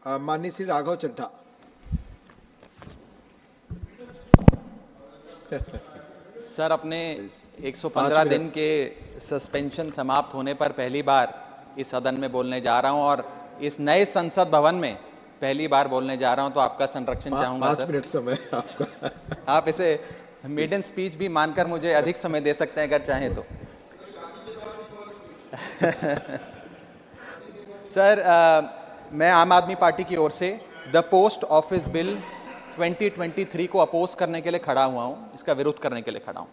माननीय श्री राघव चड्ढा। सर, अपने 115 दिन के सस्पेंशन समाप्त होने पर पहली बार इस सदन में बोलने जा रहा हूं और इस नए संसद भवन में पहली बार बोलने जा रहा हूं, तो आपका संरक्षण चाहूंगा सर। 5 मिनट समय आपका। आप इसे मेडन स्पीच भी मानकर मुझे अधिक समय दे सकते हैं अगर चाहें तो। सर, मैं आम आदमी पार्टी की ओर से द पोस्ट ऑफिस बिल 2023 को अपोज करने के लिए खड़ा हुआ हूं, इसका विरोध करने के लिए खड़ा हूं।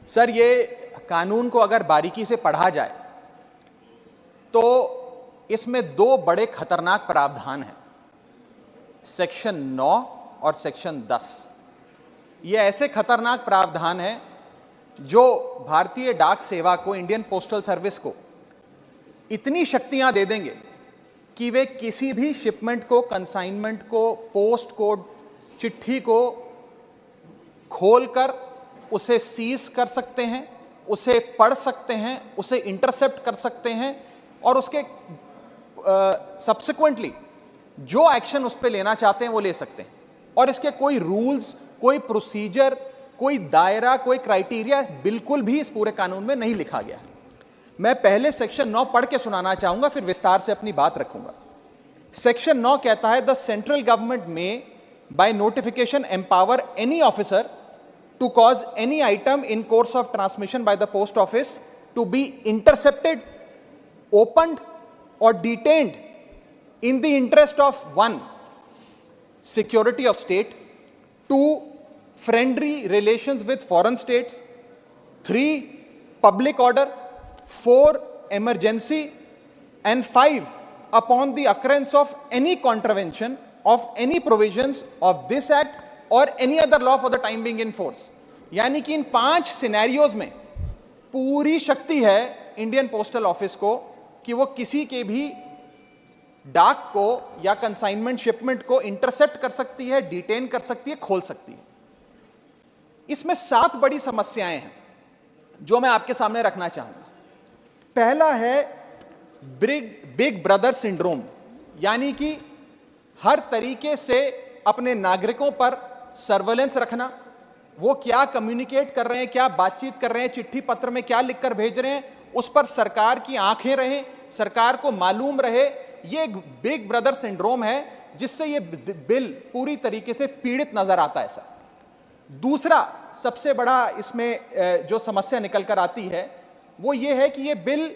सर, ये कानून को अगर बारीकी से पढ़ा जाए तो इसमें दो बड़े खतरनाक प्रावधान हैं, सेक्शन 9 और सेक्शन 10। ये ऐसे खतरनाक प्रावधान हैं जो भारतीय डाक सेवा को, इंडियन पोस्टल सर्विस को इतनी शक्तियां दे देंगे कि वे किसी भी शिपमेंट को, कंसाइनमेंट को, पोस्ट को, चिट्ठी को खोलकर उसे सीज कर सकते हैं, उसे पढ़ सकते हैं, उसे इंटरसेप्ट कर सकते हैं और उसके सब्सिक्वेंटली जो एक्शन उस पर लेना चाहते हैं वो ले सकते हैं। और इसके कोई रूल्स, कोई प्रोसीजर, कोई दायरा, कोई क्राइटेरिया बिल्कुल भी इस पूरे कानून में नहीं लिखा गया है। मैं पहले सेक्शन 9 पढ़ के सुनाना चाहूंगा, फिर विस्तार से अपनी बात रखूंगा। सेक्शन 9 कहता है, the central government may by notification empower any officer to cause any item in course of transmission by the post office to be intercepted, opened और detained in the interest of 1. security of state, 2. friendly relations with foreign states, 3. public order, 4. emergency, and 5. upon the occurrence of any contravention of any provisions of this act or any other law for the time being in force। यानी कि इन 5 scenarios में पूरी शक्ति है Indian postal office को कि वो किसी के भी डाक को या कंसाइनमेंट शिपमेंट को इंटरसेप्ट कर सकती है, डिटेन कर सकती है, खोल सकती है। इसमें 7 बड़ी समस्याएं हैं जो मैं आपके सामने रखना चाहूंगा। पहला है बिग ब्रदर सिंड्रोम, यानी कि हर तरीके से अपने नागरिकों पर सर्वेलेंस रखना, वो क्या कम्युनिकेट कर रहे हैं, क्या बातचीत कर रहे हैं, चिट्ठी पत्र में क्या लिखकर भेज रहे हैं, उस पर सरकार की आंखें रहें, सरकार को मालूम रहे। ये एक बिग ब्रदर सिंड्रोम है जिससे ये बिल पूरी तरीके से पीड़ित नजर आता है सर। दूसरा सबसे बड़ा इसमें जो समस्या निकल कर आती है वो ये है कि ये बिल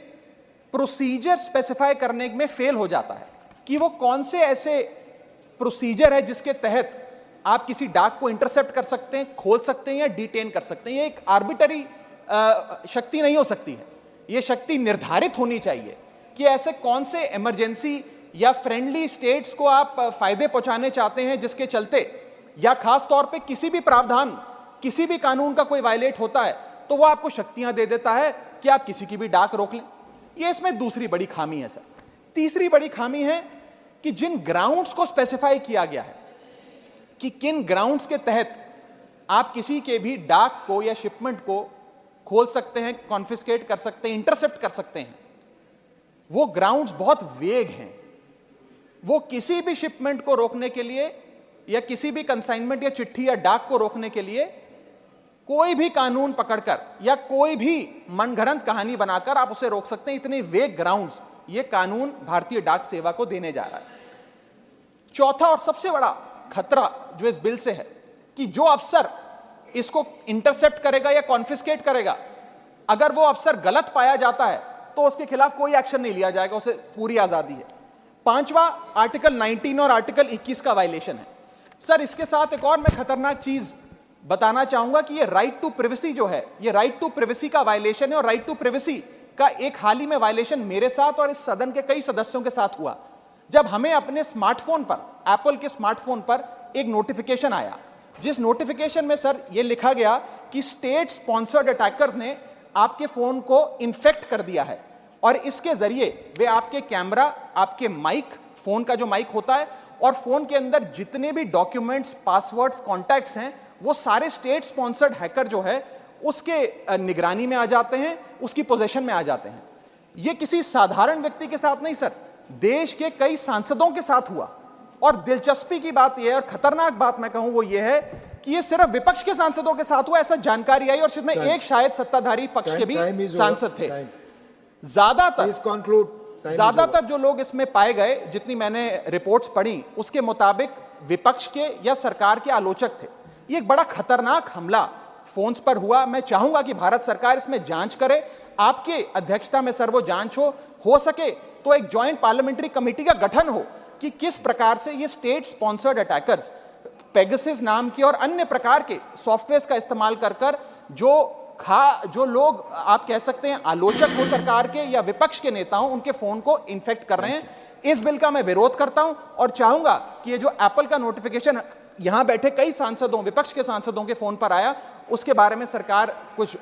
प्रोसीजर स्पेसिफाई करने में फेल हो जाता है कि वो कौन से ऐसे प्रोसीजर है जिसके तहत आप किसी डाक को इंटरसेप्ट कर सकते हैं, खोल सकते हैं या डिटेन कर सकते हैं। ये एक आर्बिटरी शक्ति नहीं हो सकती है, ये शक्ति निर्धारित होनी चाहिए कि ऐसे कौन से इमरजेंसी या फ्रेंडली स्टेट्स को आप फायदे पहुंचाने चाहते हैं जिसके चलते, या खास तौर पे किसी भी प्रावधान, किसी भी कानून का कोई वायलेट होता है तो वो आपको शक्तियां दे देता है कि आप किसी की भी डाक रोक लें। ये इसमें दूसरी बड़ी खामी है सर। तीसरी बड़ी खामी है कि जिन ग्राउंड्स को स्पेसिफाई किया गया है कि किन ग्राउंड्स के तहत आप किसी के भी डाक को या शिपमेंट को खोल सकते हैं, कॉन्फिस्केट कर सकते हैं, इंटरसेप्ट कर सकते हैं, वो ग्राउंड्स बहुत वेग हैं। वो किसी भी शिपमेंट को रोकने के लिए या किसी भी कंसाइनमेंट या चिट्ठी या डाक को रोकने के लिए कोई भी कानून पकड़कर या कोई भी मनगढ़ंत कहानी बनाकर आप उसे रोक सकते हैं। इतने वेग ग्राउंड्स ये कानून भारतीय डाक सेवा को देने जा रहा है। चौथा और सबसे बड़ा खतरा जो इस बिल से है कि जो अफसर इसको इंटरसेप्ट करेगा या कॉन्फिस्केट करेगा, अगर वो अफसर गलत पाया जाता है तो उसके खिलाफ कोई एक्शन नहीं लिया जाएगा, उसे पूरी आजादी है। 5वां आर्टिकल 19 और आर्टिकल 21 का वायलेशन है सर। इसके साथ एक और मैं खतरनाक चीज बताना चाहूंगा कि ये राइट टू प्रिवेसी जो है, ये राइट टू प्रिवेसी का वायलेशन है। और राइट टू प्रिवेसी का एक हाल ही में वायलेशन मेरे साथ और इस सदन के कई सदस्यों के साथ हुआ, जब हमें अपने स्मार्टफोन पर, एप्पल के स्मार्टफोन पर एक नोटिफिकेशन आया, जिस नोटिफिकेशन में सर ये लिखा गया कि स्टेट स्पॉन्सर्ड अटैकर्स ने आपके फोन को इन्फेक्ट कर दिया है और इसके जरिए वे आपके कैमरा, आपके माइक, फोन का जो माइक होता है और फोन के अंदर जितने भी डॉक्यूमेंट्स, पासवर्ड्स, कॉन्टैक्ट्स हैं, वो सारे स्टेट स्पॉन्सर्ड हैकर जो है उसके निगरानी में आ जाते हैं, उसकी पोजीशन में आ जाते हैं। ये किसी साधारण व्यक्ति के साथ नहीं सर, देश के कई सांसदों के साथ हुआ। और दिलचस्पी की बात यह है, और खतरनाक बात मैं कहूं वो ये है कि ये सिर्फ विपक्ष के सांसदों के साथ हुआ, ऐसा जानकारी आई, और जिसमें एक शायद सत्ताधारी पक्ष के भी सांसद थे। ज्यादातर जो लोग इसमें पाए गए, जितनी मैंने रिपोर्ट्स पढ़ी, उसके मुताबिक विपक्ष के या सरकार के आलोचक थे। ये एक बड़ा खतरनाक हमला फोन्स पर हुआ। मैं चाहूंगा कि भारत सरकार इसमें जांच करे, आपके अध्यक्षता में सर वो जांच हो सके तो एक ज्वाइंट पार्लियामेंट्री कमेटी का गठन हो कि किस प्रकार से ये स्टेट स्पॉन्सर्ड अटैकर्स पेगासस नाम के और अन्य प्रकार के सॉफ्टवेयर का इस्तेमाल कर जो लोग आप कह सकते हैं आलोचक हो सरकार के या विपक्ष के नेता हो, उनके फोन को इन्फेक्ट कर रहे हैं। इस बिल का मैं विरोध करता हूं और चाहूंगा कि ये जो एप्पल का नोटिफिकेशन यहां बैठे कई सांसदों, विपक्ष के सांसदों के फोन पर आया, उसके बारे में सरकार कुछ